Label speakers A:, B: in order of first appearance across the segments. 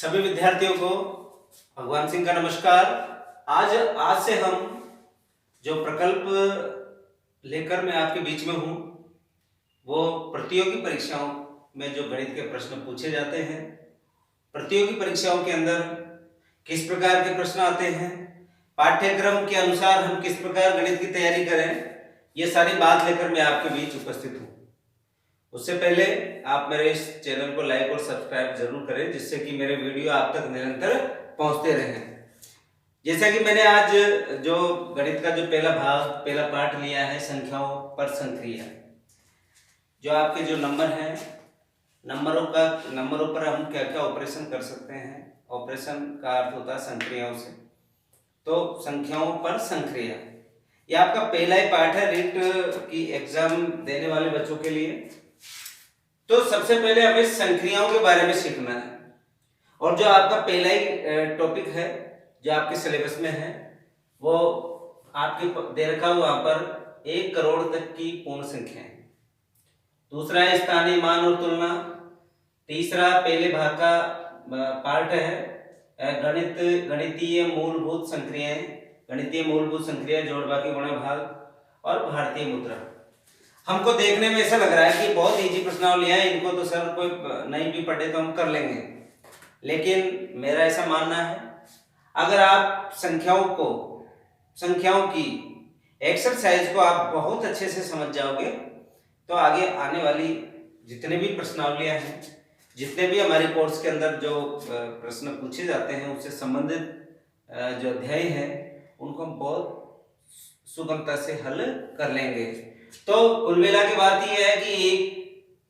A: सभी विद्यार्थियों को भगवान सिंह का नमस्कार। आज से हम जो प्रकल्प लेकर मैं आपके बीच में हूँ वो प्रतियोगी परीक्षाओं में जो गणित के प्रश्न पूछे जाते हैं, प्रतियोगी परीक्षाओं के अंदर किस प्रकार के प्रश्न आते हैं, पाठ्यक्रम के अनुसार हम किस प्रकार गणित की तैयारी करें, ये सारी बात लेकर मैं आपके बीच उपस्थित हूँ। उससे पहले आप मेरे इस चैनल को लाइक और सब्सक्राइब जरूर करें, जिससे कि मेरे वीडियो आप तक निरंतर पहुंचते रहें। जैसा कि मैंने आज जो गणित का जो पहला पार्ट लिया है, संख्याओं पर संक्रिया, जो आपके जो नंबर हैं, नंबरों पर हम क्या क्या ऑपरेशन कर सकते हैं। ऑपरेशन का अर्थ होता है संक्रियाओं से, तो संख्याओं पर संक्रिया ये आपका पहला ही पार्ट है रीट की एग्जाम देने वाले बच्चों के लिए। तो सबसे पहले हमें संक्रियाओं के बारे में सीखना है, और जो आपका पहला ही टॉपिक है जो आपके सिलेबस में है वो आपके दे रखा हुआ वहां पर 1 करोड़ तक की पूर्ण संख्याएं। दूसरा है स्थानीय मान और तुलना। तीसरा पहले भाग का पार्ट है गणितीय मूलभूत संक्रियाएं, जोड़ बाकी गुणा भाग और भारतीय मुद्रा। हमको देखने में ऐसा लग रहा है कि बहुत इजी प्रश्नावलियां हैं, इनको तो सर कोई नहीं भी पढ़े तो हम कर लेंगे, लेकिन मेरा ऐसा मानना है अगर आप संख्याओं की एक्सरसाइज को आप बहुत अच्छे से समझ जाओगे तो आगे आने वाली जितने भी प्रश्नावलियां हैं, जितने भी हमारे कोर्स के अंदर जो प्रश्न पूछे जाते हैं उससे संबंधित जो अध्याय है उनको हम बहुत सुगमता से हल कर लेंगे। तो कुल मिला के बात यह है कि एक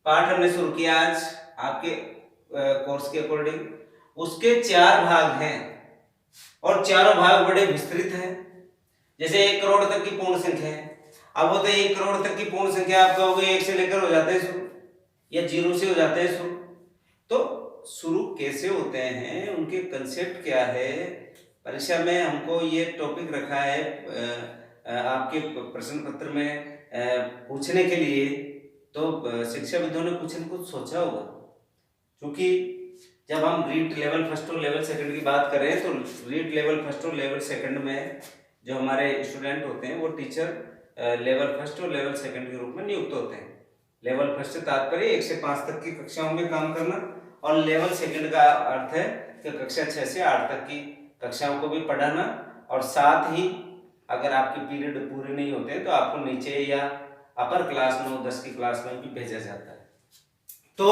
A: पार्ट हमने शुरू किया आज आपके कोर्स के अकॉर्डिंग, उसके 4 भाग हैं और चारों भाग बड़े विस्तृत हैं। जैसे 1 करोड़ तक की पूर्ण संख्या है, अब होते 1 करोड़ तक की पूर्ण संख्या आप कहोगे 1 से लेकर हो जाते हैं शुरू या 0 से हो जाते हैं शुरू। तो शुरू कैसे होते हैं, उनके कंसेप्ट क्या है, परीक्षा में हमको ये टॉपिक रखा है आपके प्रश्न पत्र में पूछने के लिए, तो शिक्षाविदों ने कुछ न कुछ सोचा होगा। क्योंकि जब हम रीट लेवल फर्स्ट और लेवल सेकंड की बात करें तो रीट लेवल फर्स्ट और लेवल सेकंड में जो हमारे स्टूडेंट होते हैं वो टीचर लेवल फर्स्ट और लेवल सेकंड के रूप में नियुक्त होते हैं। लेवल फर्स्ट से तात्पर्य 1 से 5 तक की कक्षाओं में काम करना, और लेवल सेकंड का अर्थ है कि कक्षा 6 से 8 तक की कक्षाओं को भी पढ़ाना, और साथ ही अगर आपके पीरियड पूरे नहीं होते हैं तो आपको नीचे या अपर क्लास 9-10 की क्लास में भी भेजा जाता है। तो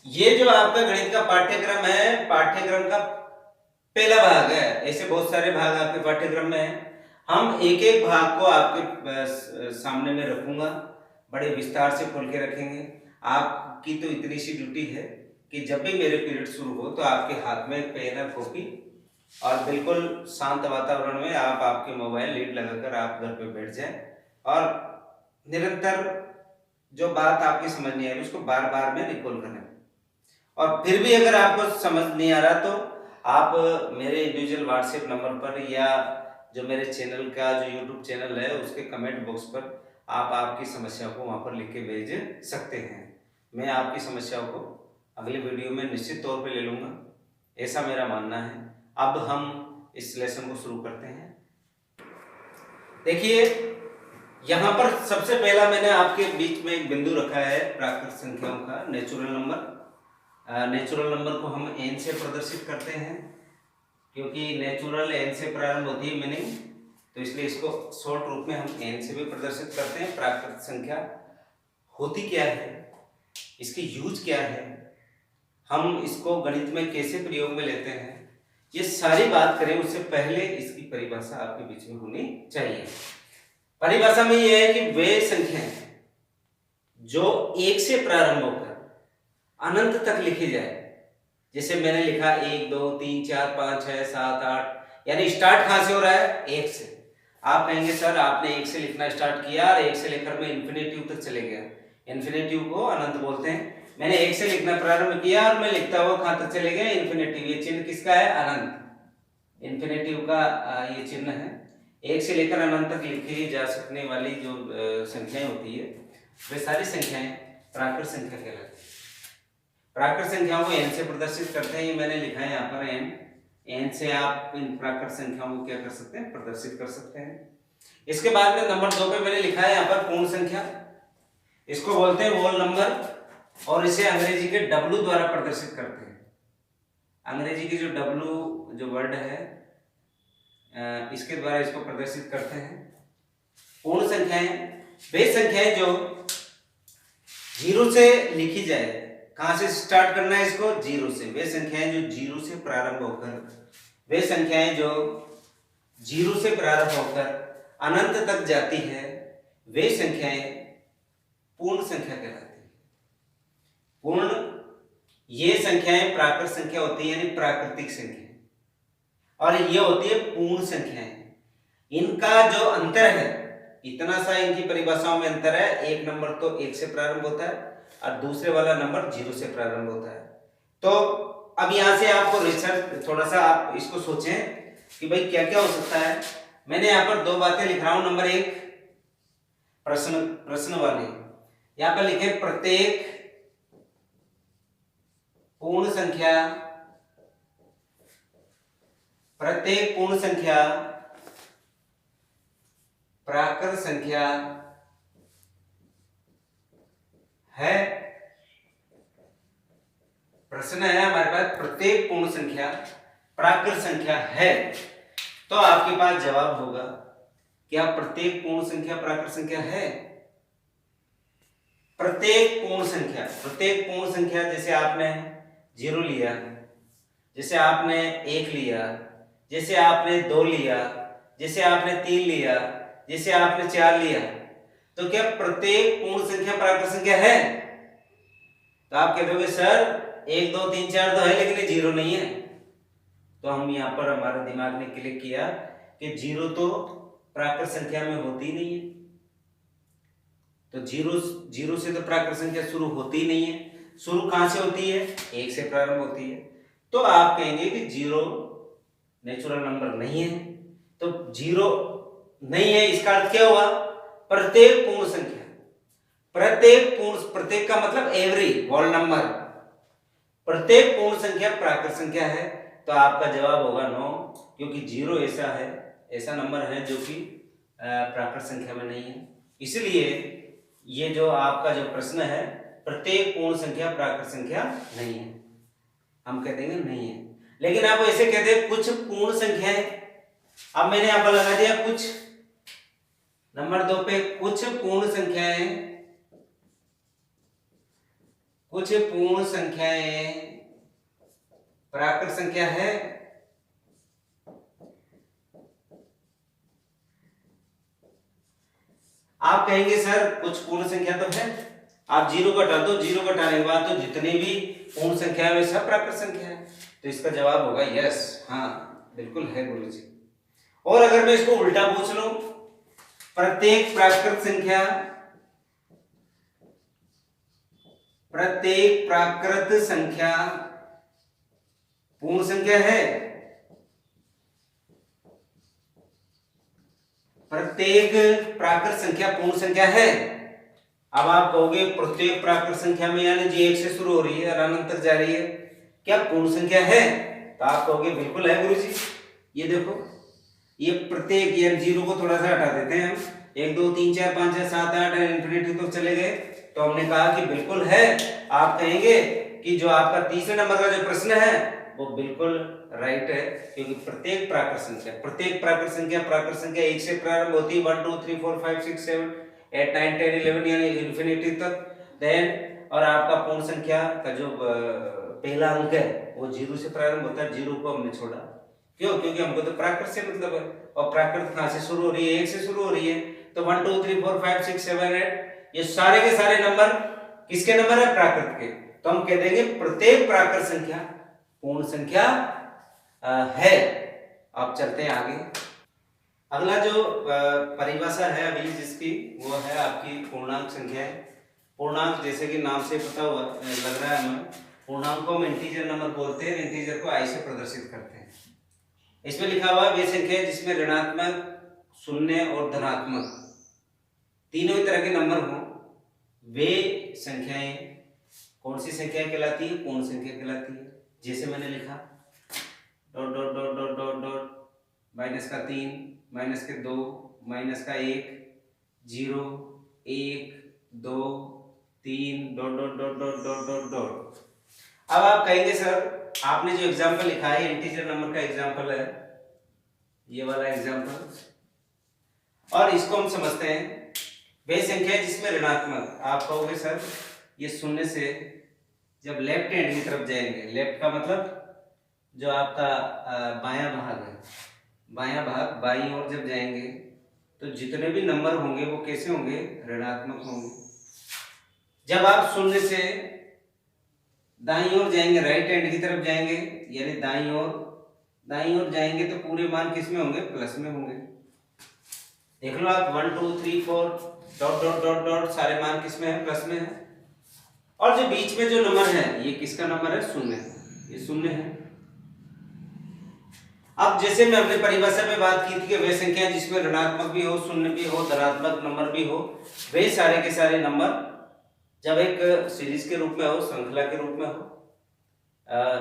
A: ये जो आपका गणित का पाठ्यक्रम है, पाठ्यक्रम का पहला भाग है। ऐसे बहुत सारे भाग आपके पाठ्यक्रम में हैं। हम एक एक भाग को आपके सामने में रखूंगा, बड़े विस्तार से खोल के रखेंगे। आपकी तो इतनी सी ड्यूटी है कि जब भी मेरे पीरियड शुरू हो तो आपके हाथ में एक पेन और कॉपी और बिल्कुल शांत वातावरण में आप आपके मोबाइल लीड लगाकर आप घर पे बैठ जाएं और निरंतर जो बात आपकी समझ नहीं आ रही उसको बार बार में रिकॉल करें। और फिर भी अगर आपको समझ नहीं आ रहा तो आप मेरे इंडिविजुअल व्हाट्सएप नंबर पर या जो मेरे चैनल का जो यूट्यूब चैनल है उसके कमेंट बॉक्स पर आप आपकी समस्या को वहां पर लिख के भेज सकते हैं। मैं आपकी समस्याओं को अगले वीडियो में निश्चित तौर पे ले लूँगा, ऐसा मेरा मानना है। अब हम इस लेसन को शुरू करते हैं। देखिए यहाँ पर सबसे पहला मैंने आपके बीच में एक बिंदु रखा है प्राकृत संख्याओं का नेचुरल नंबर। नेचुरल नंबर को हम n से प्रदर्शित करते हैं, क्योंकि नेचुरल n से प्रारंभ होती है मीनिंग, तो इसलिए इसको शॉर्ट रूप में हम n से भी प्रदर्शित करते हैं। प्राकृत संख्या होती क्या है, इसकी यूज क्या है, हम इसको गणित में कैसे प्रयोग में लेते हैं, ये सारी बात करें उससे पहले इसकी परिभाषा आपके बीच में होनी चाहिए। परिभाषा में यह है कि वे संख्याएं जो 1 से प्रारंभ होकर अनंत तक लिखी जाए, जैसे मैंने लिखा 1 2 3 4 5 6 7 8, यानी स्टार्ट कहां से हो रहा है 1 से। आप कहेंगे सर आपने 1 से लिखना स्टार्ट किया और 1 से लेकर मैं इन्फिनेटिव तक चले गया। इन्फिनेटिव को अनंत बोलते हैं। मैंने 1 से लिखना प्रारंभ किया और मैं लिखता हुआ कहां तक चले गया इन्फिनेटिव। ये चिन्ह किसका है, अनंत। इन्फिनेटिव का ये चिन्ह है। 1 से लेकर अनंत तक लिखी जा सकने वाली जो संख्याएं होती है वे सारी संख्याएं प्राकृत संख्या कहलाती है। प्राकृत संख्याओं को n से प्रदर्शित करते हैं, ये मैंने लिखा है यहाँ पर n से आप इन प्राकृत संख्याओं को क्या कर सकते हैं, प्रदर्शित कर सकते हैं। इसके बाद में नंबर 2 पे मैंने लिखा है यहाँ पर पूर्ण संख्या, इसको बोलते हैं होल नंबर, और इसे अंग्रेजी के W द्वारा प्रदर्शित करते हैं। अंग्रेजी की जो W जो वर्ड है इसके द्वारा इसको प्रदर्शित करते हैं। पूर्ण संख्याएं वे संख्याएं जो 0 से लिखी जाए, कहां से स्टार्ट करना है इसको, 0 से। वे संख्याएं जो 0 से प्रारंभ होकर, वे संख्याएं जो 0 से प्रारंभ होकर अनंत तक जाती है, वे संख्याएं पूर्ण संख्या कहलाती है। पूर्ण ये संख्याएं प्राकृत संख्या होती है, यानी प्राकृतिक संख्या, और ये होती है पूर्ण संख्याएं। इनका जो अंतर है, इतना सा इनकी परिभाषाओं में अंतर है, एक नंबर तो 1 से प्रारंभ होता है और दूसरे वाला नंबर 0 से प्रारंभ होता है। तो अब यहां से आपको रिसर्च थोड़ा सा आप इसको सोचें कि भाई क्या क्या हो सकता है। मैंने यहाँ पर 2 बातें लिख रहा हूं। नंबर 1 प्रश्न वाले यहाँ पर लिखे प्रत्येक पूर्ण संख्या प्राकृत संख्या है। प्रश्न है हमारे पास, प्रत्येक पूर्ण संख्या प्राकृत संख्या है। तो आपके पास जवाब होगा, क्या प्रत्येक पूर्ण संख्या प्राकृत संख्या है? प्रत्येक पूर्ण संख्या जैसे आपने 0 लिया, जैसे आपने 1 लिया, जैसे आपने 2 लिया, जैसे आपने 3 लिया, जैसे आपने 4 लिया, तो क्या प्रत्येक पूर्ण संख्या प्राकृत संख्या है? तो आप कह दोगे सर 1 2 3 4 तो है, लेकिन ये 0 नहीं है। तो हम यहाँ पर हमारे दिमाग ने क्लिक किया कि 0 तो प्राकृत संख्या में होती नहीं है। तो 0 से तो प्राकृत संख्या शुरू होती नहीं है। शुरू कहां से होती है? 1 से प्रारंभ होती है। तो आप कहेंगे कि 0 नेचुरल नंबर नहीं है। तो 0 नहीं है, इसका अर्थ क्या हुआ? प्रत्येक पूर्ण संख्या, प्रत्येक का मतलब एवरी होल नंबर, प्रत्येक पूर्ण संख्या प्राकृत संख्या है। तो आपका जवाब होगा नो, क्योंकि 0 ऐसा नंबर है जो कि प्राकृत संख्या में नहीं है। इसलिए ये जो आपका जो प्रश्न है, प्रत्येक पूर्ण संख्या प्राकृत संख्या नहीं है, हम कह देंगे नहीं है। लेकिन आप ऐसे कहते हैं कुछ पूर्ण संख्याएं, अब मैंने यहां पर लगा दिया कुछ, नंबर 2 पे कुछ पूर्ण संख्याएं प्राकृत संख्या है। आप कहेंगे सर कुछ पूर्ण संख्या तो है, आप 0 घटा दो, 0 घटाने के बाद तो जितनी भी पूर्ण संख्या है वे सब प्राकृत संख्या है। तो इसका जवाब होगा यस, हाँ बिल्कुल है गुरुजी। और अगर मैं इसको उल्टा पूछ लूं, प्रत्येक प्राकृत संख्या पूर्ण संख्या है, प्रत्येक प्राकृत संख्या पूर्ण संख्या है। अब आप कहोगे प्रत्येक प्राकृत संख्या में यानी जो 1 से शुरू हो रही है और अनंत तक जा रही है, क्या पूर्ण संख्या है? तो आप कहोगे बिल्कुल है गुरुजी। ये देखो, ये प्रत्येक, ये 0 को थोड़ा सा हटा देते हैं हम, 1 2 3 4 5 6 7 8 इंफिनिटी तक चले गए, तो हमने कहा कि बिल्कुल है। आप कहेंगे कि जो आपका तीसरे नंबर का जो प्रश्न है वो बिल्कुल राइट है, क्योंकि प्रत्येक प्राकृत संख्या 1 से प्रारंभ होती है, 1 2 3 4 5 6 7 8 9 10 11 यानी इंफिनिटी तक। देन और आपका पूर्ण संख्या का जो पहला अंक है वो 0 से प्रारंभ होता है। 0 को हमने छोड़ा, क्यों? क्योंकि हमको तो प्राकृत से मतलब है, और प्राकृत कहां से शुरू हो रही है? 1 से शुरू हो रही है। तो 1 2 3 4 5 6 7 8 ये सारे के सारे नंबर किसके नंबर है? प्राकृत के। तो हम कह देंगे प्रत्येक प्राकृत संख्या पूर्ण संख्या है। अब चलते हैं आगे। अगला जो परिभाषा है अभी जिसकी, वो है आपकी पूर्णांक संख्या है। पूर्णांक जैसे कि नाम से पता हुआ लग रहा है हमें, पूर्णांक को हम इंटीजर नंबर बोलते हैं, इंटीजर को आई से प्रदर्शित करते हैं। इसमें लिखा हुआ वे संख्या जिसमें ऋणात्मक, शून्य और धनात्मक तीनों ही तरह के नंबर हों, वे संख्याएं कौन सी संख्या कहलाती है? पूर्ण संख्या कहलाती है। जैसे मैंने लिखा dot dot dot dot dot dot -3, -2, -1, 0, 1, 2, 3 dot dot dot dot dot dot dot. अब आप कहेंगे सर आपने जो एग्जाम्पल लिखा है इंटीजर नंबर का एग्जाम्पल है, ये वाला एग्जाम्पल, और इसको हम समझते हैं वह संख्या है जिसमें ऋणात्मक, आप कहोगे सर ये शून्य से जब लेफ्ट हैंड की तरफ जाएंगे, लेफ्ट का मतलब जो आपका बायां भाग है, बायां भाग बाईं ओर जब जाएंगे तो जितने भी नंबर होंगे वो कैसे होंगे? ऋणात्मक होंगे। जब आप शून्य से दाईं ओर जाएंगे, राइट हैंड की तरफ जाएंगे, यानी दाईं ओर जाएंगे तो पूरे मान किस में होंगे? प्लस में होंगे। देख लो आप 1 2 3 4 डॉट डॉट डॉट डॉट सारे मान किस में है? प्लस में है। और जो बीच में जो नंबर है ये किसका नंबर है? शून्य, ये शून्य है। अब जैसे मैं अपने परिभाषा में बात की थी कि वे संख्या जिसमें ऋणात्मक भी हो, शून्य भी हो, धनात्मक नंबर भी हो, वे सारे के सारे नंबर जब एक सीरीज के रूप में हो, श्रृंखला के रूप में हो,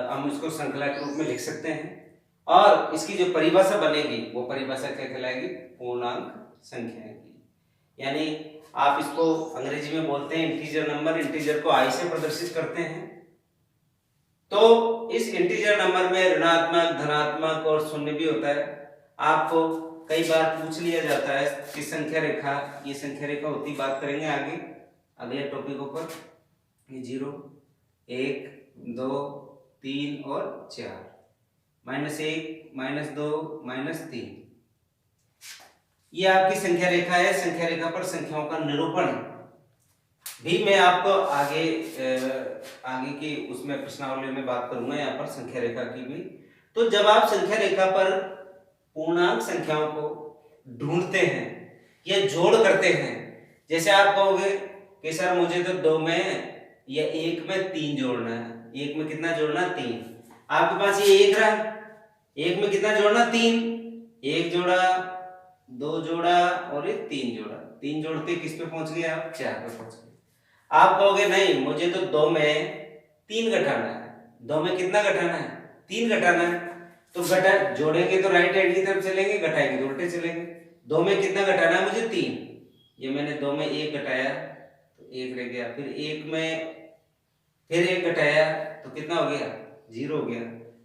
A: हम इसको श्रृंखला के रूप में लिख सकते हैं। और इसकी जो परिभाषा बनेगी वो परिभाषा क्या कहलाएगी? पूर्णांक संख्याएं की। यानी आप इसको अंग्रेजी में बोलते हैं इंटीजर नंबर। इंटीजर को आई से प्रदर्शित करते हैं। तो इस इंटीजर नंबर में ऋणात्मक, धनात्मक और शून्य भी होता है। आपको कई बार पूछ लिया जाता है कि संख्या रेखा, ये संख्या रेखा होती, बात करेंगे आगे अगले टॉपिकों पर। ये 0, 1, 2, 3 और 4, -1, -2, -3, ये आपकी संख्या रेखा है। संख्या रेखा पर संख्याओं का निरूपण भी मैं आपको आगे की उसमें प्रश्नावली में बात करूंगा, यहाँ पर संख्या रेखा की भी। तो जब आप संख्या रेखा पर पूर्णांक संख्याओं को ढूंढते हैं या जोड़ करते हैं, जैसे आप कहोगे कि सर मुझे तो 2 में या 1 में 3 जोड़ना है। 1 में कितना जोड़ना? 3। आपके पास ये 1 रहा, 1 में कितना जोड़ना? 3। 1 जोड़ा, 2 जोड़ा और ये 3 जोड़ा। 3 जोड़ते किस पे पहुंच गए आप? 4 पे पहुंच गए। आप कहोगे नहीं मुझे तो 2 में 3 घटाना है। 2 में कितना घटाना है? 3 घटाना है। तो घटा जोड़ेंगे तो राइट हैंड की तरफ चलेंगे, घटाएंगे तो उल्टे चलेंगे। 2 में कितना घटाना है मुझे? 3। ये मैंने 2 में 1 घटाया तो 1 रह गया, फिर 1 में फिर 1 घटाया तो कितना हो गया? 0 हो गया।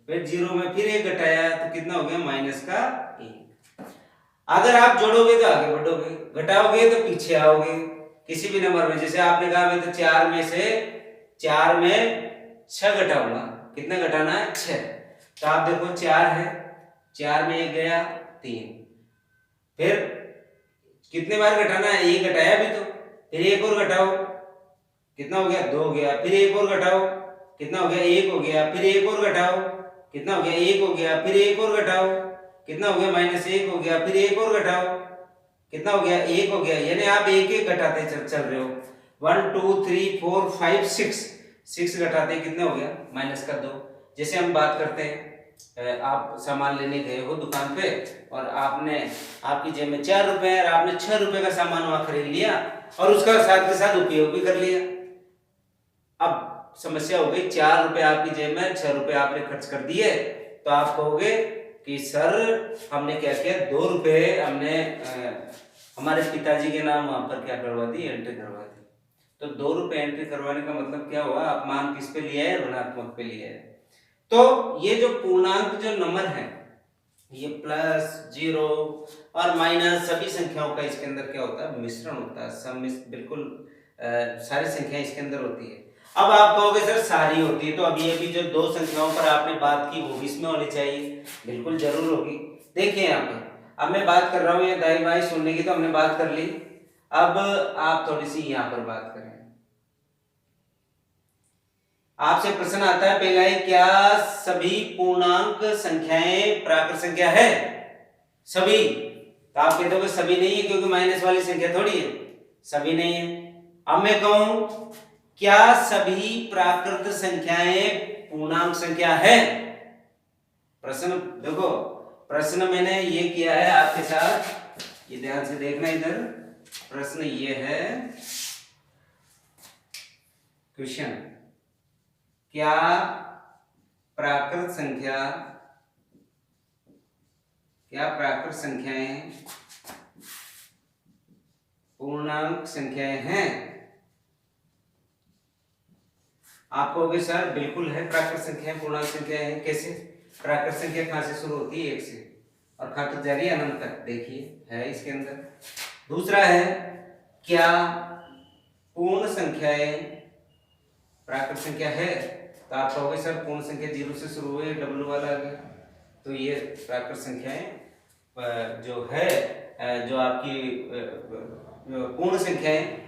A: फिर 0 में फिर 1 घटाया तो कितना हो गया? -1। अगर आप जोड़ोगे तो आगे बढ़ोगे, घटाओगे तो पीछे आओगे किसी भी नंबर में। जैसे आपने कहा मैं तो 4 में से 6 घटाऊंगा, कितना घटाना है? 6। तो आप देखो 4 है, 4 में 1 गया 3, फिर कितने बार घटाना है? 1 घटाया भी तो, फिर 1 और घटाओ, कितना हो गया? 2 हो गया, फिर 1 और घटाओ, कितना हो गया? 1 हो गया, फिर 1 और घटाओ, कितना हो गया? 1 हो गया, फिर 1 और घटाओ, कितना हो गया? -1 हो गया, फिर 1 और घटाओ, कितना हो गया? 1 हो गया। यानी आप एक एक घटाते चल रहे हो। 1 2 3 4 5 6 घटाते कितना हो गया? -2। जैसे हम बात करते हैं आप सामान लेने गए हो दुकान पे और आपने आपकी जेब में 4 रुपए है और आपने 6 रुपए का सामान वहां खरीद लिया और उसका साथ के साथ उपयोग भी कर लिया। अब समस्या हो गई, 4 रुपए आपकी जेब में, 6 रुपए आपने खर्च कर दिए। तो आप कहोगे कि सर हमने क्या किया? 2 रुपए हमने हमारे पिताजी के नाम वहां पर क्या करवा दी? एंट्री करवा दी। तो 2 रुपए एंट्री करवाने का मतलब क्या हुआ? आप मान किस पे लिया है? ऋणात्मक पे लिया है। तो ये जो पूर्णांक जो नंबर है, ये प्लस, 0 और माइनस सभी संख्याओं का इसके अंदर क्या होता है? मिश्रण होता है। सम्मिश्र, बिल्कुल सारी संख्याएं इसके अंदर होती है। अब आप कहोगे सर सारी होती है, तो अब ये भी जो 2 संख्याओं पर आपने बात की वो भी इसमें होनी चाहिए। बिल्कुल जरूर होगी। देखिए यहाँ पर अब मैं बात कर रहा हूँ ये दाई बाई सुनने की, तो हमने बात कर ली। अब आप थोड़ी सी यहाँ पर बात करें। आपसे प्रश्न आता है पहला है, क्या सभी पूर्णांक संख्याएं प्राकृत संख्या है? सभी। तो आप कहते हो सभी नहीं है क्योंकि माइनस वाली संख्या थोड़ी है, सभी नहीं है। अब मैं कहूं क्या सभी प्राकृत संख्याएं पूर्णांक संख्या है? प्रश्न देखो, प्रश्न मैंने ये किया है आपके साथ, ये ध्यान से देखना इधर। प्रश्न ये है, क्वेश्चन क्या प्राकृत संख्या, क्या प्राकृत संख्याएं पूर्णांक संख्याएं हैं? आप कहोगे सर बिल्कुल है, प्राकृत संख्याएं पूर्णांक संख्याएं हैं। कैसे? प्राकृत संख्या कहां से शुरू होती है? 1 से, और खाते जा रही है अनंत तक। देखिए है इसके अंदर। दूसरा है, क्या पूर्ण संख्याएं प्राकृत संख्या है? तो आप कहोगे सर पूर्ण संख्या 0 से शुरू हुई, डब्ल्यू वाला आ गया। तो ये प्राकृत संख्याएं जो है, जो आपकी पूर्ण संख्याएं,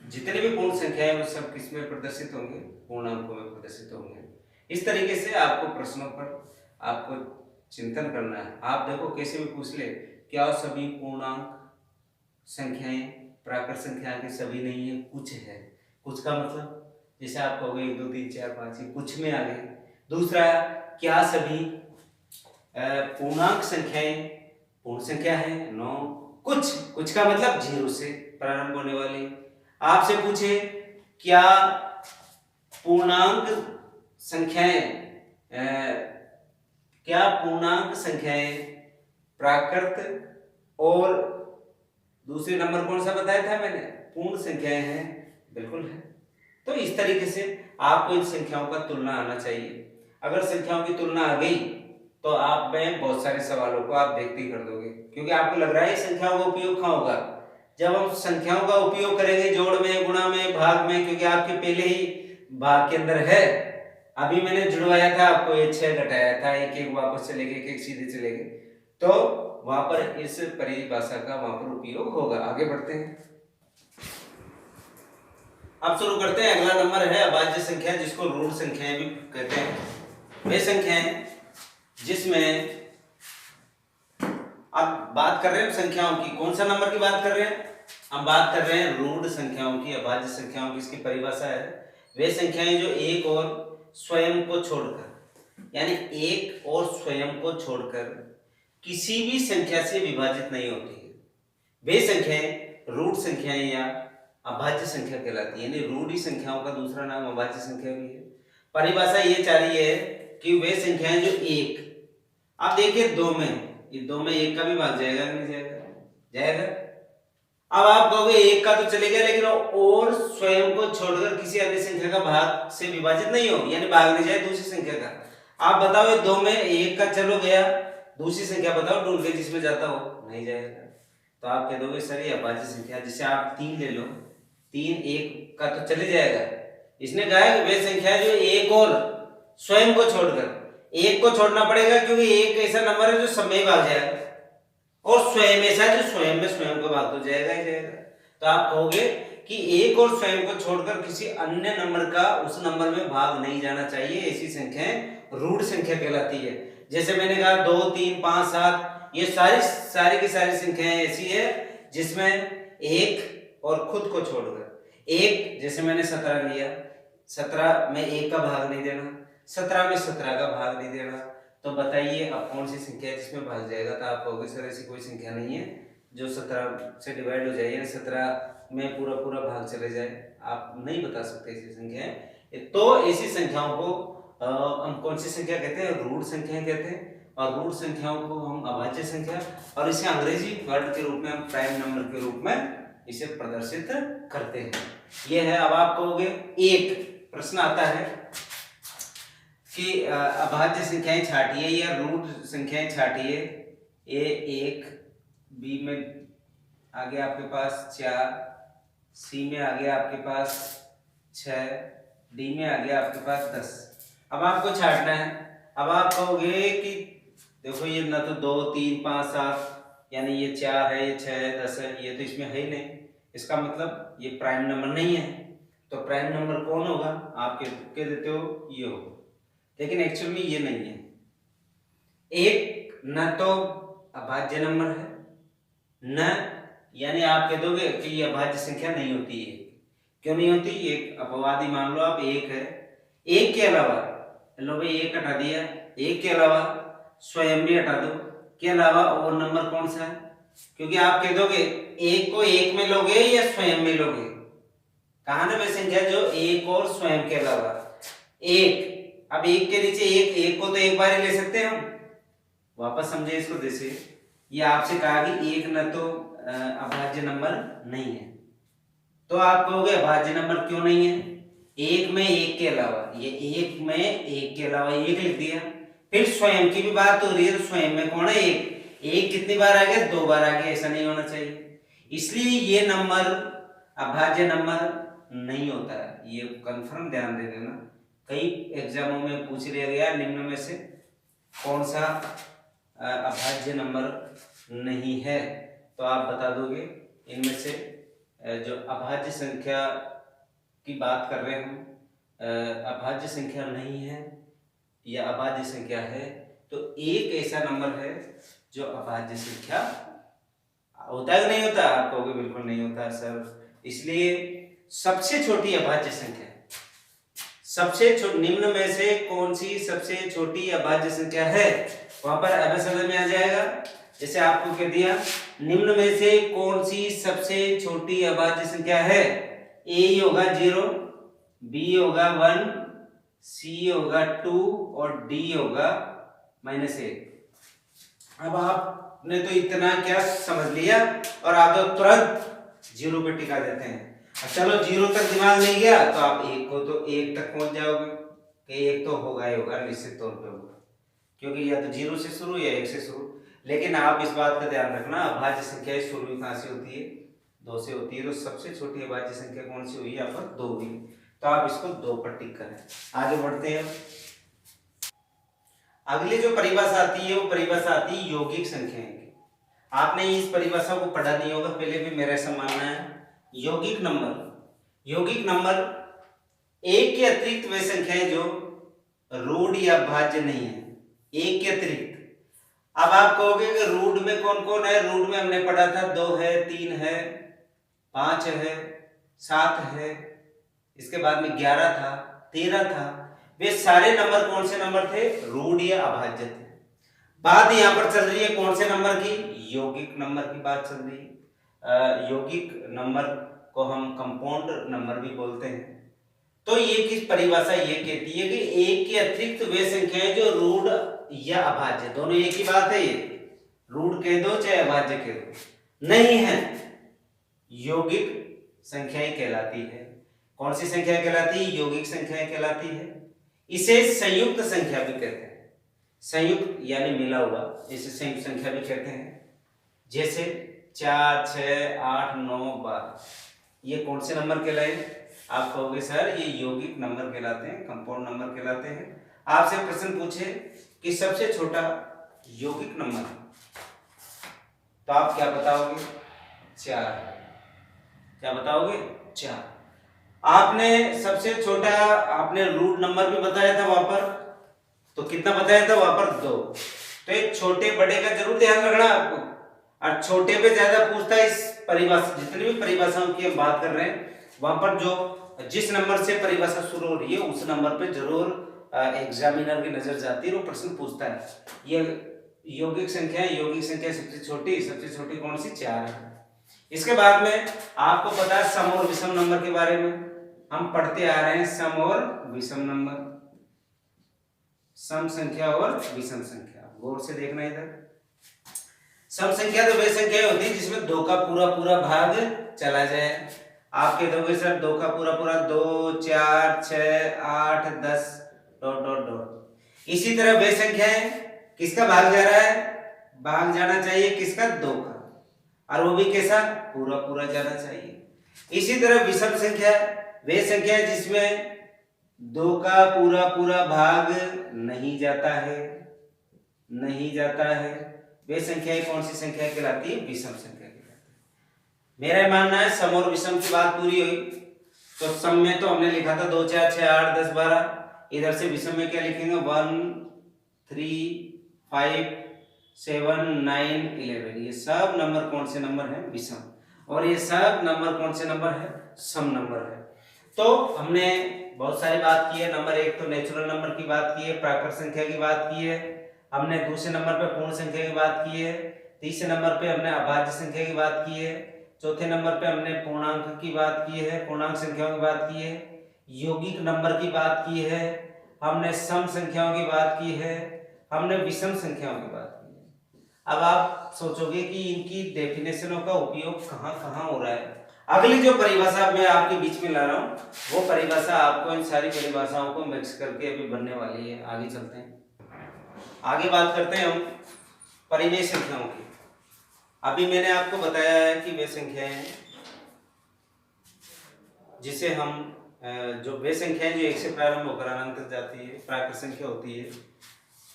A: जितने भी पूर्ण संख्याएं वो सब किसमें प्रदर्शित होंगे? पूर्णांकों में प्रदर्शित होंगे। इस तरीके से आपको प्रश्नों पर आपको चिंतन करना है। आप देखो कैसे भी पूछ ले, क्या सभी पूर्णांक संख्याएं प्राकृत संख्या के सभी नहीं है? कुछ है। कुछ का मतलब जैसे आप कहोगे 1 2 3 4 5, ये कुछ में आ गए। दूसरा, क्या सभी पूर्णांक संख्याएं पूर्ण संख्या है? नो। कुछ का मतलब 0 से प्रारंभ होने वाली। आपसे पूछे क्या पूर्णांक संख्याएं प्राकृत और दूसरे नंबर कौन सा बताया था मैंने? पूर्ण संख्याएं हैं। बिल्कुल है। तो इस तरीके से आपको इन संख्याओं का तुलना आना चाहिए। अगर संख्याओं की तुलना आ गई तो आप में बहुत सारे सवालों को आप देखते ही कर दोगे, क्योंकि आपको लग रहा है संख्याओं का उपयोग कहाँ होगा? जब हम संख्याओं का उपयोग करेंगे जोड़ में, गुणा में, भाग में, क्योंकि आपके पहले ही भाग के अंदर है। अभी मैंने जुड़वाया था आपको, ये 6 घटाया था, एक एक वापस चले गए, एक एक सीधे चले गए, तो वहां पर इस परिभाषा का वहां पर उपयोग होगा। आगे बढ़ते हैं, अब शुरू करते हैं। अगला नंबर है अभाज्य संख्या, जिसको ऋण संख्याएं भी कहते हैं। वे संख्याएं जिसमें, अब बात कर रहे हैं संख्याओं की, कौन सा नंबर की बात कर रहे हैं? हम बात कर रहे हैं ऋण संख्याओं की, अभाज्य संख्याओं की। इसकी परिभाषा है, वे संख्याएं जो एक और स्वयं को छोड़कर, यानी एक और स्वयं को छोड़कर किसी भी संख्या से विभाजित नहीं होती है, वे संख्याएं ऋण संख्याएं या अभाज्य संख्या कहलाती है। यानी रूढ़ी संख्याओं का दूसरा नाम अभाज्य संख्या भी है। परिभाषा ये चाह रही है कि वे संख्याएं जो एक, आप देखिए 2 में, ये 2 में 1 का भी भाग जाएगा कि नहीं जाएगा? जाएगा। अब आप कहोगे 1 का तो चलेगा, लेकिन और स्वयं को छोड़कर किसी अन्य संख्या का भाग से विभाजित नहीं हो, यानी भाग नहीं जाए दूसरी संख्या का। आप बताओ 2 में 1 का चलो गया, दूसरी संख्या बताओ ढूंढ के जिसमें जाता हो, नहीं जाएगा। तो आप कह दोगे सर ये अभाज्य संख्या, जिसे आप 3 ले लो, 3 1 का तो चले जाएगा। इसने कहा है वे संख्या जो एक और स्वयं को छोड़कर, एक को छोड़ना पड़ेगा क्योंकि एक ऐसा नंबर है जो सब में भाग जाएगा, और स्वयं ऐसा जो स्वयं में स्वयं को भाग तो जाएगा ही जाएगा। तो आप कहोगे कि एक और स्वयं को छोड़कर किसी अन्य नंबर का उस नंबर में भाग नहीं जाना चाहिए, ऐसी संख्याएं ऋण संख्या कहलाती है। जैसे मैंने कहा 2 3 5 7, ये सारी की सारी संख्याएं ऐसी है जिसमें एक और खुद को छोड़कर, एक जैसे मैंने 17 लिया, 17 में 1 का भाग नहीं देना, 17 में 17 का भाग नहीं देना, तो बताइए अब कौन सी संख्या है जिसमें भाग जाएगा? तो आप कहोगे सर ऐसी कोई संख्या नहीं है जो 17 से डिवाइड हो जाए, 17 में पूरा भाग चले जाए। आप नहीं बता सकते ऐसी संख्याएं। तो ऐसी संख्याओं को हम कौन सी संख्या कहते हैं? ऋण संख्याएं कहते हैं। और ऋण संख्याओं को हम अभाज्य संख्या, और इसे अंग्रेजी वर्ड के रूप में हम प्राइम नंबर के रूप में इसे प्रदर्शित करते हैं। यह है। अब आप कहोगे, एक प्रश्न आता है कि अभाज्य संख्याएं छाटिए या ऋण संख्याएं छाटिए। ए 1, बी में आ गया आपके पास 4, सी में आ गया आपके पास 6, डी में आ गया आपके पास 10। अब आपको छाटना है। अब आप कहोगे कि देखो ये ना तो 2 3 5 7, यानी ये 4 है, ये 6 है, 10 है, ये तो इसमें है ही नहीं, इसका मतलब ये प्राइम नंबर नहीं है। तो प्राइम नंबर कौन होगा? आप कह देते हो ये होगा, लेकिन एक्चुअल में ये नहीं है। एक न तो अभाज्य नंबर है, न यानी आप कह दोगे कि ये अभाज्य संख्या नहीं होती है। क्यों नहीं होती? एक अपवादी मान लो आप, एक है, एक के अलावा, लो भाई एक हटा दिया, एक के अलावा स्वयं भी हटा दो, के अलावा और नंबर कौन सा है? क्योंकि आप कह दोगे एक को एक में लोगे या स्वयं में लोगे, कहां ना वे संख्या जो एक और स्वयं के अलावा, एक अब एक के नीचे एक, एक को तो एक बार ही ले सकते हैं हम। वापस समझे इसको, जैसे ये आपसे कहा कि एक न तो अभाज्य नंबर नहीं है, तो आप कहोगे अभाज्य नंबर क्यों नहीं है? एक में एक के अलावा, ये एक में एक के अलावा एक लिख दिया। फिर स्वयं की भी बात हो रही है, तो स्वयं में कौन है? एक। एक कितनी बार आ गया? 2 बार आ गया, ऐसा नहीं होना चाहिए। इसलिए ये नंबर अभाज्य नंबर नहीं होता है, ये कंफर्म ध्यान दे देना। कई एग्जामों में पूछ लिया गया निम्न में से कौन सा अभाज्य नंबर नहीं है, तो आप बता दोगे इनमें से जो अभाज्य संख्या की बात कर रहे हैं हम, अभाज्य संख्या नहीं है या अभाज्य संख्या है, तो एक ऐसा नंबर है जो अभाज्य संख्या होता है कि नहीं होता? आप कहोगे बिल्कुल नहीं होता सर। इसलिए सबसे छोटी अभाज्य संख्या, निम्न में से कौन सी सबसे छोटी अभाज्य संख्या है, वहां पर अवश्य में आ जाएगा। जैसे आपको कह दिया निम्न में से कौन सी सबसे छोटी अभाज्य संख्या है, ए ही होगा 0, बी होगा 1, सी होगा 2 और डी होगा -1। अब आपने तो इतना क्या समझ लिया और आप तो तुरंत 0 पे टिका देते हैं। चलो 0 तक दिमाग नहीं गया तो आप एक को तो 1 तक पहुंच जाओगे कि 1 तो होगा ही होगा, निश्चित तौर पे होगा, क्योंकि या तो 0 से शुरू या 1 से शुरू। लेकिन आप इस बात का ध्यान रखना, अभाज्य संख्या शुरू कहां से होती है? 2 से होती है। तो सबसे छोटी अभाज्य संख्या कौन सी हुई? यहाँ पर 2 हुई, तो आप इसको 2 पर टिक करें। आगे बढ़ते हैं। अगली जो परिभाषा आती है वो परिभाषा आती है यौगिक संख्याएं की। आपने इस परिभाषा को पढ़ा नहीं होगा, पहले भी मेरा ऐसा मानना है। यौगिक नंबर एक के अतिरिक्त वे संख्याएं जो रूढ़ या भाज्य नहीं है, एक के अतिरिक्त। अब आप कहोगे कि रूढ़ में कौन कौन है? रूढ़ में हमने पढ़ा था 2 है, 3 है, 5 है, 7 है, इसके बाद में 11 था, 13 था। वे सारे नंबर कौन से नंबर थे? रूढ़ या अभाज्य थे। बात यहां पर चल रही है कौन से नंबर की? यौगिक नंबर की बात चल रही है। यौगिक नंबर को हम कंपाउंड नंबर भी बोलते हैं। तो ये किस परिभाषा ये कहती है कि एक के अतिरिक्त वे संख्याएं जो रूढ़ या अभाज्य, दोनों एक ही बात है, ये रूढ़ कह दो चाहे अभाज्य कह दो, नहीं है, यौगिक संख्याएं कहलाती है। कौन सी संख्या कहलाती है? यौगिक संख्याएं कहलाती है। इसे संयुक्त संख्या भी कहते हैं। संयुक्त यानी मिला हुआ, इसे संयुक्त संख्या भी कहते हैं। जैसे 4, 6, 8, 9, 12, ये कौन से नंबर कहलाए? आप कहोगे सर ये यौगिक नंबर कहलाते हैं, कंपाउंड नंबर कहलाते हैं। आपसे प्रश्न पूछे कि सबसे छोटा यौगिक नंबर, तो आप क्या बताओगे? 4। क्या बताओगे? 4। आपने सबसे छोटा आपने रूट नंबर भी बताया था वहां पर, तो कितना बताया था वहां पर? 2। तो एक छोटे बड़े का जरूर ध्यान रखना आपको, और छोटे पे ज्यादा पूछता है। इस परिभाषा, जितनी भी परिभाषाओं की हम बात कर रहे हैं, वहां पर जो जिस नंबर से परिभाषा शुरू हो रही है उस नंबर पे जरूर एग्जामिनर की नजर जाती है, वो प्रश्न पूछता है। ये यौगिक संख्या सबसे छोटी कौन सी? 4 है। इसके बाद में आपको पता है सम और विषम नंबर के बारे में हम पढ़ते आ रहे हैं। सम और विषम नंबर, सम संख्या और विषम संख्या, गौर से देखना इधर। सम संख्या तो वे संख्या होती है जिसमें 2 का पूरा भाग चला जाए। आप कह दोगे सर 2 का पूरा 2, 4, 6, 8, 10 ... इसी तरह वे संख्याएं किसका भाग जा रहा है? भाग जाना चाहिए किसका? 2 का, और वो भी कैसा? पूरा जाना चाहिए। इसी तरह विषम संख्या वे संख्या जिसमें 2 का पूरा भाग नहीं जाता है, वे संख्याएं कौन सी संख्या कहलाती है? विषम संख्या कहलाती है। मेरा मानना है सम और विषम की बात पूरी हुई। तो सम में तो हमने लिखा था 2, 4, 6, 8, 10, 12। इधर से विषम में क्या लिखेंगे? 1, 3, 5, 7, 9, 11। ये सब नंबर कौन से नंबर है? विषम। और ये सब नंबर कौन से नंबर है? सम नंबर है। तो हमने बहुत सारी बात की है। नंबर 1 तो नेचुरल नंबर की बात की है, प्राकृत संख्या की बात की है हमने। दूसरे नंबर पे पूर्ण संख्या की बात की है। तीसरे नंबर पे हमने अभाज्य संख्या की बात की है। चौथे नंबर पे हमने पूर्णांक की बात की है, पूर्णांक संख्याओं की बात की है, यौगिक नंबर की बात की है हमने सम संख्याओं की बात की है, हमने विषम संख्याओं की बात की है। अब आप सोचोगे कि इनकी डेफिनेशनों का उपयोग कहाँ कहाँ हो रहा है। अगली जो परिभाषा मैं आपके बीच में ला रहा हूँ वो परिभाषा आपको इन सारी परिभाषाओं को मिक्स करके अभी बनने वाली है। आगे चलते हैं, आगे बात करते हैं हम परिमेय संख्याओं की। अभी मैंने आपको बताया है कि वे संख्याएं जिसे हम जो वे संख्याएं जो एक से प्रारंभ होकर अनंत तक जाती है, प्राकृत संख्या होती है।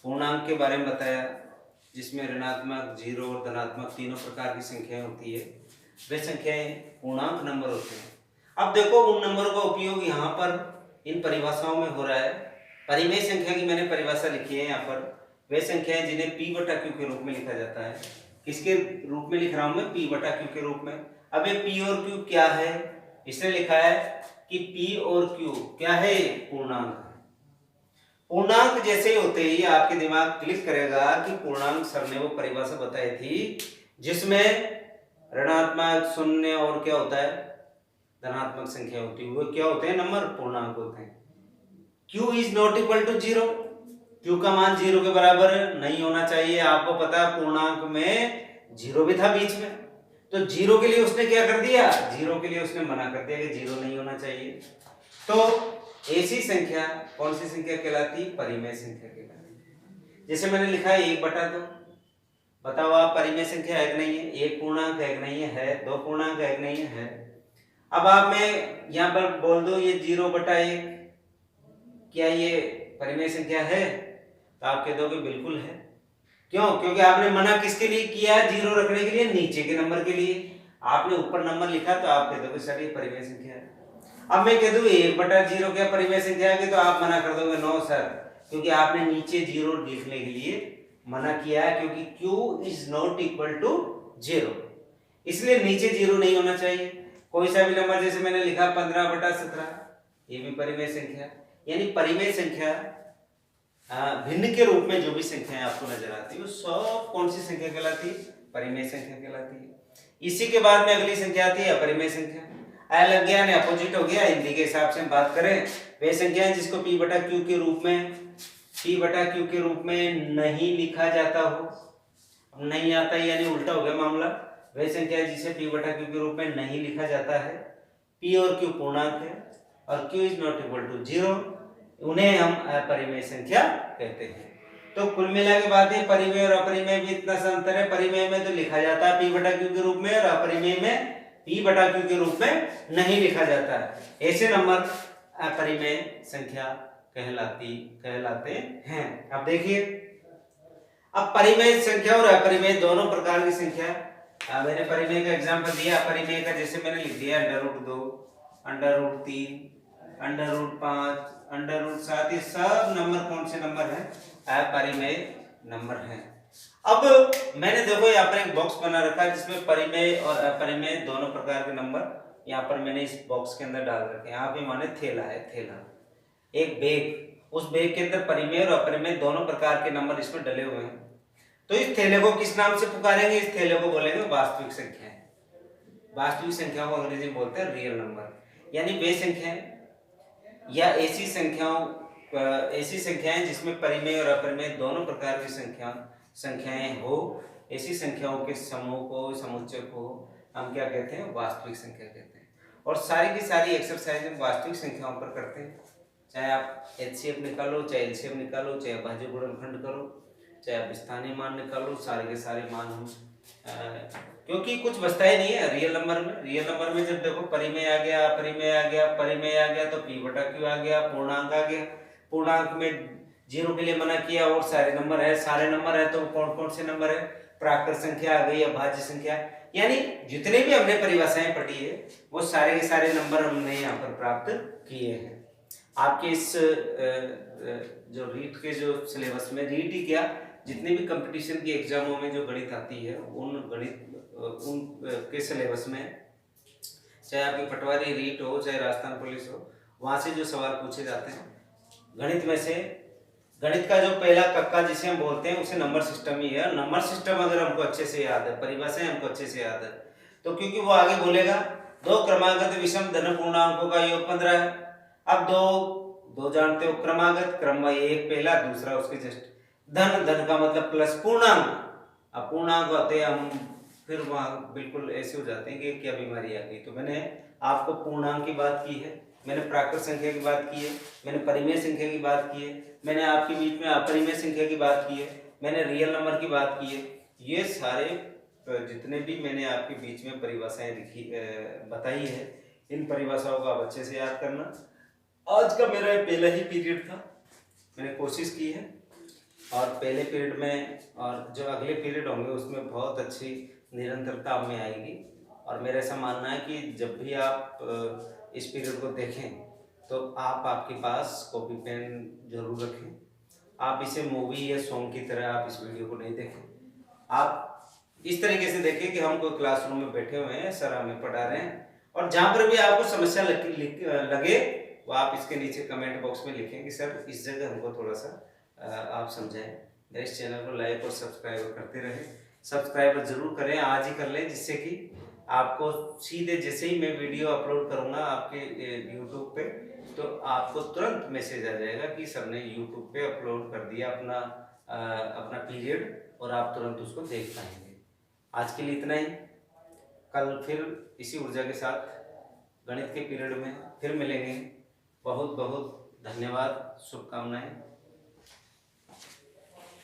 A: पूर्णांक के बारे में बताया जिसमें ऋणात्मक, जीरो और धनात्मक तीनों प्रकार की संख्याएं होती है। वे संख्याएं पूर्णांक नंबर होते हैं। अब देखो उन नंबरों का उपयोग यहाँ पर इन परिभाषाओं में हो रहा है। परिमेय संख्या की मैंने परिभाषा लिखी है यहाँ पर। वे संख्याएं जिन्हें P बटा Q के रूप में लिखा जाता है। किसके रूप में लिख रहा हूं मैं? P बटा Q के रूप में। अब ये P और Q क्या है? इसने लिखा है कि P और Q क्या है? पूर्णांक। पूर्णांक जैसे ही होते ही आपके दिमाग क्लिक करेगा कि पूर्णांक सर ने वो परिभाषा बताई थी जिसमें ऋणात्मक, शून्य और क्या होता है? धनात्मक संख्या होती है। वो क्या होते हैं? नंबर, पूर्णांक होते हैं। Q is not equal to zero. Q का मान जीरो के बराबर नहीं होना चाहिए। आपको पता है पूर्णांक में जीरो भी था बीच में, तो जीरो के लिए उसने क्या कर दिया? जीरो के लिए उसने मना कर दिया कि जीरो नहीं होना चाहिए। तो ऐसी संख्या कौन सी संख्या कहलाती? परिमेय संख्या कहलाती। जैसे मैंने लिखा है 1/2। बताओ आप परिमेय संख्या है कि नहीं है? एक पूर्णांक है कि नहीं है? दो पूर्णांक है कि नहीं है? अब आप मैं यहाँ पर बोल दो ये 0/1, क्या ये परिमेय संख्या है? तो आप कह दोगे बिल्कुल है। क्यों? क्योंकि आपने मना किसके लिए किया? जीरो रखने के लिए, नीचे के नंबर के लिए। आपने ऊपर नंबर लिखा तो आप कह दोगे सर ये परिमेय संख्या है। अब मैं कह दूं 1/0 क्या परिमेय संख्या है? तो आप मना कर दोगे नो सर, क्योंकि आपने नीचे जीरो लिखने के लिए मना किया है, क्योंकि Q is not equal to zero, इसलिए नीचे जीरो नहीं होना चाहिए। कोई सा भी नंबर, जैसे मैंने लिखा 15/17, ये भी परिमेय संख्या। यानी परिमेय संख्या भिन्न के रूप में जो भी संख्याएं आपको नजर आती है वो सब कौन सी संख्या कहलाती है? परिमेय संख्या कहलाती है। इसी के बाद में अगली संख्या आती है अपरिमेय संख्या। लग गया ने अपोजिट हो गया। हिंदी के हिसाब से हम बात करें, वे संख्याएं जिसको P बटा Q के रूप में नहीं लिखा जाता हो। नहीं आता यानी उल्टा हो गया मामला। वे संख्या जिसे P बटा Q के रूप में नहीं लिखा जाता है, P और Q पूर्णांक है और Q is not equal to zero, उन्हें हम अपरिमेय संख्या कहते हैं। तो कुल मिला के बात है, परिमेय और अपरिमेय भी इतना सा अंतर है। परिमेय में तो लिखा जाता है P बटा Q के रूप में, और अपरिमेय में P बटा Q के रूप में नहीं लिखा जाता है। ऐसे नंबर अपरिमेय संख्या कहलाते हैं। अब देखिए, अब परिमेय संख्या और अपरिमेय दोनों प्रकार की संख्या, मैंने परिमेय का एग्जांपल दिया। अपरिमेय का जैसे मैंने लिख दिया √2, √3, √5, √7, ये सब नंबर कौन से नंबर हैं? अपरिमेय नंबर हैं। अब मैंने देखो यहाँ पर एक बॉक्स बना रखा है जिसमें परिमेय और अपरिमेय दोनों प्रकार के नंबर यहाँ पर मैंने इस बॉक्स के अंदर डाल रखे हैं। यहाँ पे माने थैला है, थैला, एक बैग, उस बैग के अंदर परिमेय और अपरिमेय दोनों प्रकार के नंबर इसमें डले हुए हैं। तो इस थैले को किस नाम से पुकारेंगे? इस थैले को बोलेंगे वास्तविक संख्या। वास्तविक संख्या को अंग्रेजी में बोलते हैं रियल नंबर। यानी वे संख्याएं या ऐसी संख्याएं जिसमें परिमेय और अपरिमेय दोनों प्रकार की संख्याएं हो, ऐसी संख्याओं के समूह को, समुच्चय को हम क्या कहते हैं? वास्तविक संख्या कहते हैं। और सारी की सारी एक्सरसाइज हम वास्तविक संख्याओं पर करते हैं। चाहे आप HCF निकालो, चाहे LCM निकालो, चाहे भाज्य गुणनखंड करो, चाहे आप स्थानीय मान निकालो, सारे के सारे मान हम क्योंकि कुछ बचता ही नहीं है रियल नंबर में। रियल नंबर में जब देखो परिमेय आ गया, अपरिमेय आ गया, परिमेय आ गया तो P बटा Q आ गया, पूर्णांक आ गया। पूर्णांक में जीरो के लिए मना किया और सारे नंबर है, सारे नंबर है तो कौन कौन से नंबर है? प्राकृत संख्या आ गई, अभाज्य संख्या, यानी जितने भी हमने परिभाषाएं पढ़ी है वो सारे के सारे नंबर हमने यहाँ पर प्राप्त किए हैं। आपके इस जो रीट के जो सिलेबस में, रीट ही क्या, जितने भी कंपटीशन की एग्जामों में जो गणित आती है उन के सिलेबस में, चाहे आपकी पटवारी रीट हो, चाहे राजस्थान पुलिस हो, वहां से जो सवाल पूछे जाते हैं गणित में से, गणित का जो पहला कक्का जिसे हम बोलते हैं उसे नंबर सिस्टम ही है। नंबर सिस्टम अगर हमको अच्छे से याद है, परिभाषाएं हमको अच्छे से याद है, तो क्योंकि वो आगे बोलेगा दो क्रमागत विषम धन पूर्णांकों का योग 15 है। अब दो दो जानते हो, क्रमागत, क्रम में एक पहला, दूसरा उसके जस्ट। धन, धन का मतलब प्लस, पूर्णांक। अब पूर्णांक होते हैं, हम फिर वहाँ बिल्कुल ऐसे हो जाते हैं कि क्या बीमारी आ गई। तो मैंने आपको पूर्णांक की बात की है, मैंने प्राकृत संख्या की बात की है, मैंने परिमेय संख्या की बात की है, मैंने आपके बीच में अपरिमेय संख्या की बात की है, मैंने रियल नंबर की बात की है। ये सारे जितने भी मैंने आपके बीच में परिभाषाएं लिखी बताई है, इन परिभाषाओं को आप अच्छे से याद करना। आज का मेरा पहला ही पीरियड था, मैंने कोशिश की है, और पहले पीरियड में और जो अगले पीरियड होंगे उसमें बहुत अच्छी निरंतरता आप में आएगी। और मेरा ऐसा मानना है कि जब भी आप इस पीरियड को देखें तो आप आपके पास कॉपी पेन जरूर रखें। आप इसे मूवी या सॉन्ग की तरह आप इस वीडियो को नहीं देखें, आप इस तरीके से देखें कि हम कोई क्लासरूम में बैठे हुए हैं, सर हमें पढ़ा रहे हैं, और जहाँ पर भी आपको समस्या लगे वो आप इसके नीचे कमेंट बॉक्स में लिखें कि सर इस जगह हमको थोड़ा सा आप समझाएं। मेरे इस चैनल को लाइक और सब्सक्राइब करते रहें, सब्सक्राइब जरूर करें, आज ही कर लें, जिससे कि आपको सीधे जैसे ही मैं वीडियो अपलोड करूंगा आपके यूट्यूब पे, तो आपको तुरंत मैसेज आ जाएगा कि सर ने यूट्यूब पे अपलोड कर दिया अपना पीरियड, और आप तुरंत उसको देख पाएंगे। आज के लिए इतना ही, कल फिर इसी ऊर्जा के साथ गणित के पीरियड में फिर मिलेंगे। बहुत बहुत धन्यवाद, शुभकामनाएं।